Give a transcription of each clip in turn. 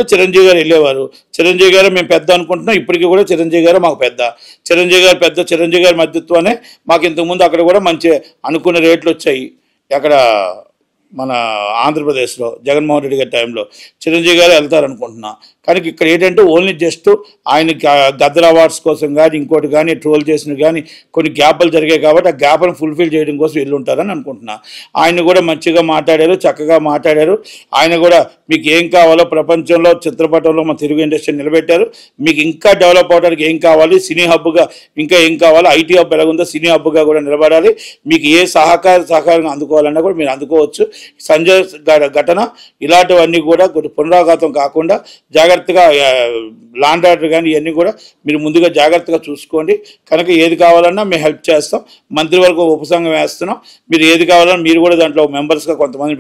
చిరంజీవి గారు వెళ్ళేవారు. చిరంజీవి గారు మేము పెద్ద అనుకుంటున్నాం. ఇప్పటికీ కూడా చిరంజీవి గారు మాకు పెద్ద. చిరంజీవి గారి మద్దతుతోనే మాకు ఇంతకుముందు అక్కడ కూడా మంచి అనుకున్న రేట్లు వచ్చాయి. అక్కడ మన ఆంధ్రప్రదేశ్లో జగన్మోహన్ రెడ్డి గారి టైంలో చిరంజీవి గారు వెళ్తారనుకుంటున్నా. కానీ ఇక్కడ ఏంటంటే ఓన్లీ జస్ట్ ఆయన గద్దర్ అవార్డ్స్ కోసం కానీ ఇంకోటి కానీ ట్రోల్ చేసిన కానీ కొన్ని గ్యాప్లు జరిగాయి కాబట్టి ఆ గ్యాప్ను ఫుల్ఫిల్ చేయడం కోసం వెళ్ళి ఉంటారని అనుకుంటున్నా. ఆయన కూడా మంచిగా మాట్లాడారు, చక్కగా మాట్లాడారు. ఆయన కూడా మీకు ఏం కావాలో ప్రపంచంలో చిత్రపటంలో మన తెలుగు ఇండస్ట్రీ నిలబెట్టారు. మీకు ఇంకా డెవలప్ అవడానికి ఏం కావాలి, సినీ హబ్గా ఇంకా ఏం కావాలో, ఐటీ హబ్ ఎలాగుందో సినీ హబ్గా కూడా నిలబడాలి. మీకు ఏ సహకారం అందుకోవాలన్నా కూడా మీరు అందుకోవచ్చు. సంజయ్ ఘటన ఇలాంటివన్నీ కూడా పునరాఘాతం కాకుండా జాగ్రత్తగా లాండ్ ఆర్డర్ కానీ ఇవన్నీ కూడా మీరు ముందుగా జాగ్రత్తగా చూసుకోండి. కనుక ఏది కావాలన్నా మేము హెల్ప్ చేస్తాం. మంత్రివర్గం ఉపసంఘం వేస్తున్నాం. మీరు ఏది కావాలన్నా మీరు కూడా దాంట్లో మెంబర్స్గా కొంతమంది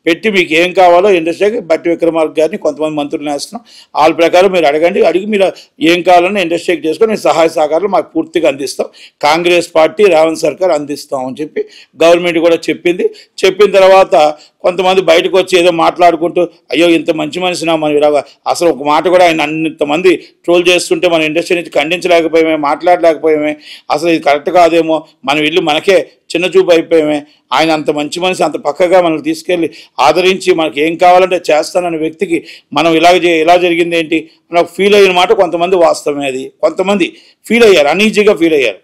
పెట్టి మీకు ఏం కావాలో ఇండస్ట్రీకి బట్టి విక్రమార్క గారిని కొంతమంది మంత్రులను వేస్తున్నాం. వాళ్ళ ప్రకారం మీరు అడిగి మీరు ఏం కావాలన్నా ఇండస్ట్రీకి చేసుకొని మేము సహాయ సహకారాలు మాకు పూర్తిగా అందిస్తాం. కాంగ్రెస్ పార్టీ రేవంత్ సర్కార్ అందిస్తామని చెప్పి గవర్నమెంట్ కూడా చెప్పిన తర్వాత కొంతమంది బయటకు వచ్చి ఏదో మాట్లాడుకుంటూ అయ్యో ఇంత మంచి మనిషినా మనం ఇలాగా అసలు ఒక మాట కూడా ఆయన అంతమంది ట్రోల్ చేస్తుంటే మన ఇండస్ట్రీ నుంచి ఖండించలేకపోయామే, మాట్లాడలేకపోయామే, అసలు ఇది కరెక్ట్ కాదేమో, మనం ఇల్లు మనకే చిన్న చూపు అయిపోయామే, ఆయన అంత మంచి మనిషి అంత పక్కగా మనల్ని తీసుకెళ్ళి ఆదరించి మనకి ఏం కావాలంటే చేస్తానన్న వ్యక్తికి మనం ఇలా జరిగింది ఏంటి నాకు ఫీల్ అయిన మాట కొంతమంది వాస్తవమే. అది కొంతమంది ఫీల్ అయ్యారు, అనీజీగా ఫీల్ అయ్యారు.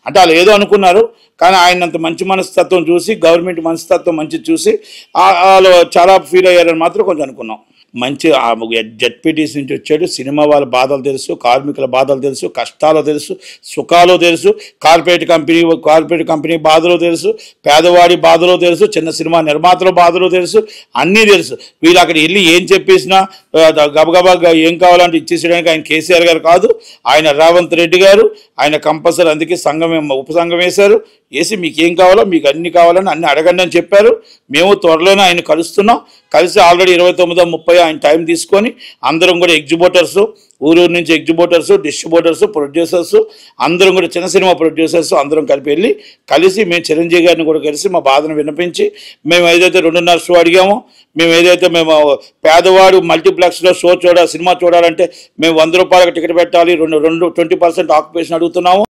అంటే వాళ్ళు ఏదో అనుకున్నారు కానీ ఆయన అంత మంచి మనస్తత్వం చూసి గవర్నమెంట్ మనస్తత్వం మంచి చూసి వాళ్ళు చాలా ఫీల్ అయ్యారని మాత్రం కొంచెం అనుకున్నాం. మంచి జెడ్పీటీసీ నుంచి వచ్చాడు. సినిమా వాళ్ళ బాధలు తెలుసు, కార్మికుల బాధలు తెలుసు, కష్టాలు తెలుసు, సుఖాలు తెలుసు, కార్పొరేట్ కంపెనీ బాధలు తెలుసు, పేదవాడి బాధలు తెలుసు, చిన్న సినిమా నిర్మాతల బాధలు తెలుసు, అన్నీ తెలుసు. వీళ్ళు అక్కడ వెళ్ళి ఏం చెప్పేసినా గబగబా ఏం కావాలంటే ఇచ్చేసేయడానికి ఆయన కేసీఆర్ గారు కాదు, ఆయన రేవంత్ రెడ్డి గారు. ఆయన కంపల్సరీ అందుకే ఉపసంఘం వేసి మీకు ఏం కావాలో మీకు అన్ని కావాలని అన్ని అడగండి అని చెప్పారు. మేము త్వరలోనే ఆయన కలుస్తున్నాం. కలిసి ఆల్రెడీ 29, 30 ఆయన టైం తీసుకొని అందరం కూడా ఎగ్జిబిటర్స్, ఊరూరు నుంచి ఎగ్జిబిటర్స్, డిస్ట్రిబ్యూటర్స్, ప్రొడ్యూసర్స్ అందరం కూడా చిన్న సినిమా ప్రొడ్యూసర్స్ అందరం కలిసి మేము చిరంజీవి గారిని కూడా కలిసి మా బాధను వినిపించి మేము ఏదైతే 2.5 షో అడిగామో, మేము పేదవాడు మల్టీప్లెక్స్లో సినిమా చూడాలంటే మేము 100 రూపాయలకు టికెట్ పెట్టాలి, 20% ఆక్యుపేషన్ అడుగుతున్నాము.